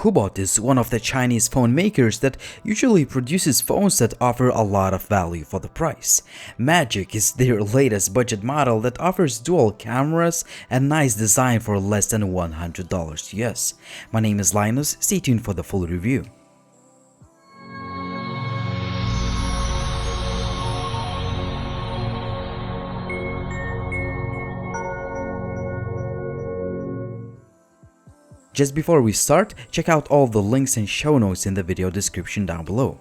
Cubot is one of the Chinese phone makers that usually produces phones that offer a lot of value for the price. Magic is their latest budget model that offers dual cameras and nice design for less than $100 US. My name is Linus, stay tuned for the full review. Just before we start, check out all the links and show notes in the video description down below.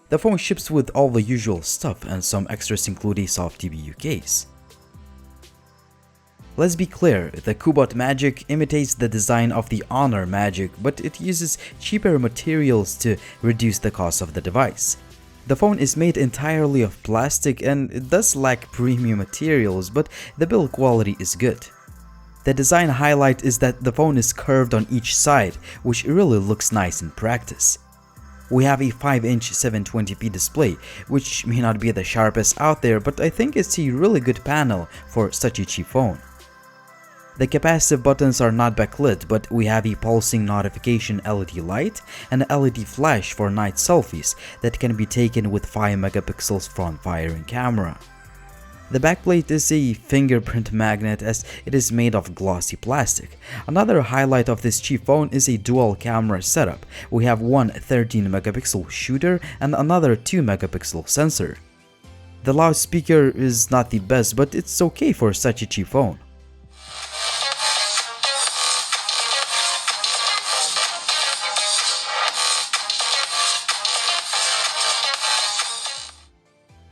The phone ships with all the usual stuff, and some extras include a soft TPU case. Let's be clear, the Cubot Magic imitates the design of the Honor Magic, but it uses cheaper materials to reduce the cost of the device. The phone is made entirely of plastic and it does lack premium materials, but the build quality is good. The design highlight is that the phone is curved on each side, which really looks nice in practice. We have a 5-inch 720p display, which may not be the sharpest out there, but I think it's a really good panel for such a cheap phone. The capacitive buttons are not backlit, but we have a pulsing notification LED light and an LED flash for night selfies that can be taken with 5 megapixels front-firing camera. The backplate is a fingerprint magnet as it is made of glossy plastic. Another highlight of this cheap phone is a dual camera setup. We have one 13 megapixel shooter and another 2 megapixel sensor. The loudspeaker is not the best, but it's okay for such a cheap phone.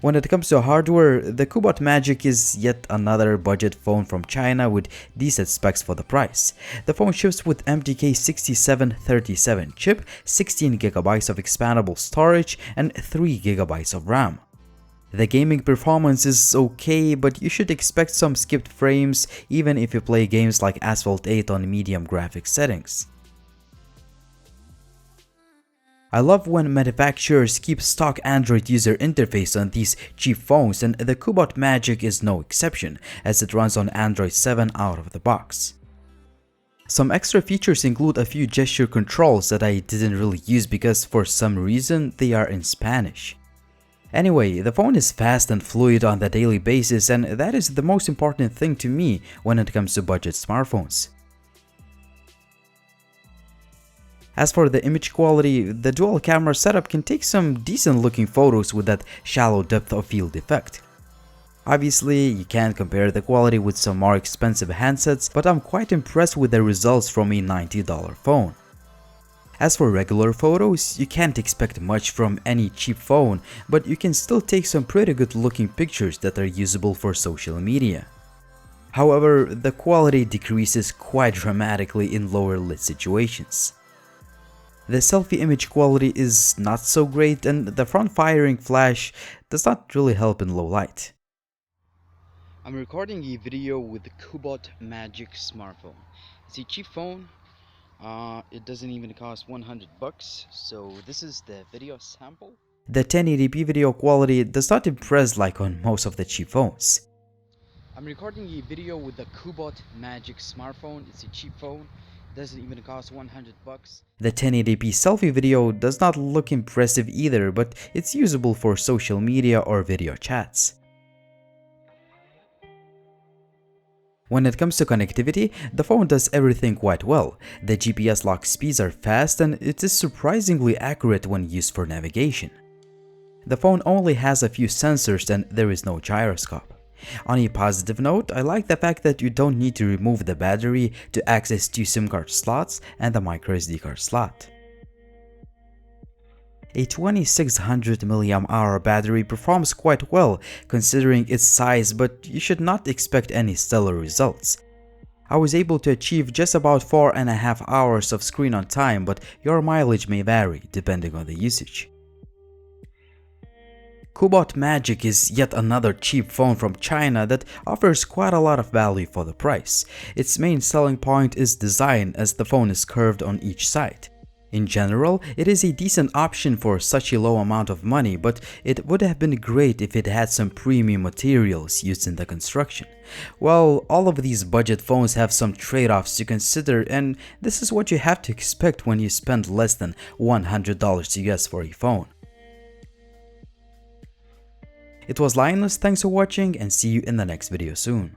When it comes to hardware, the Cubot Magic is yet another budget phone from China with decent specs for the price. The phone ships with MTK 6737 chip, 16GB of expandable storage, and 3GB of RAM. The gaming performance is okay, but you should expect some skipped frames even if you play games like Asphalt 8 on medium graphics settings. I love when manufacturers keep stock Android user interface on these cheap phones, and the Cubot Magic is no exception, as it runs on Android 7 out of the box. Some extra features include a few gesture controls that I didn't really use because for some reason they are in Spanish. Anyway, the phone is fast and fluid on the daily basis, and that is the most important thing to me when it comes to budget smartphones. As for the image quality, the dual camera setup can take some decent looking photos with that shallow depth of field effect. Obviously, you can't compare the quality with some more expensive handsets, but I'm quite impressed with the results from a $90 phone. As for regular photos, you can't expect much from any cheap phone, but you can still take some pretty good looking pictures that are usable for social media. However, the quality decreases quite dramatically in lower lit situations. The selfie image quality is not so great, and the front-firing flash does not really help in low light. I'm recording a video with the Cubot Magic smartphone. It's a cheap phone. It doesn't even cost $100, so this is the video sample. The 1080p video quality does not impress like on most of the cheap phones. I'm recording a video with the Cubot Magic smartphone. It's a cheap phone. Doesn't even cost $100. The 1080p selfie video does not look impressive either, but it's usable for social media or video chats. When it comes to connectivity, the phone does everything quite well. The GPS lock speeds are fast and it is surprisingly accurate when used for navigation. The phone only has a few sensors and there is no gyroscope. On a positive note, I like the fact that you don't need to remove the battery to access 2 SIM card slots and the microSD card slot. A 2600 mAh battery performs quite well considering its size, but you should not expect any stellar results. I was able to achieve just about 4.5 hours of screen on time, but your mileage may vary depending on the usage. Cubot Magic is yet another cheap phone from China that offers quite a lot of value for the price. Its main selling point is design, as the phone is curved on each side. In general, it is a decent option for such a low amount of money, but it would have been great if it had some premium materials used in the construction. Well, all of these budget phones have some trade-offs to consider, and this is what you have to expect when you spend less than $100 US for a phone. It was Linus, thanks for watching, and see you in the next video soon.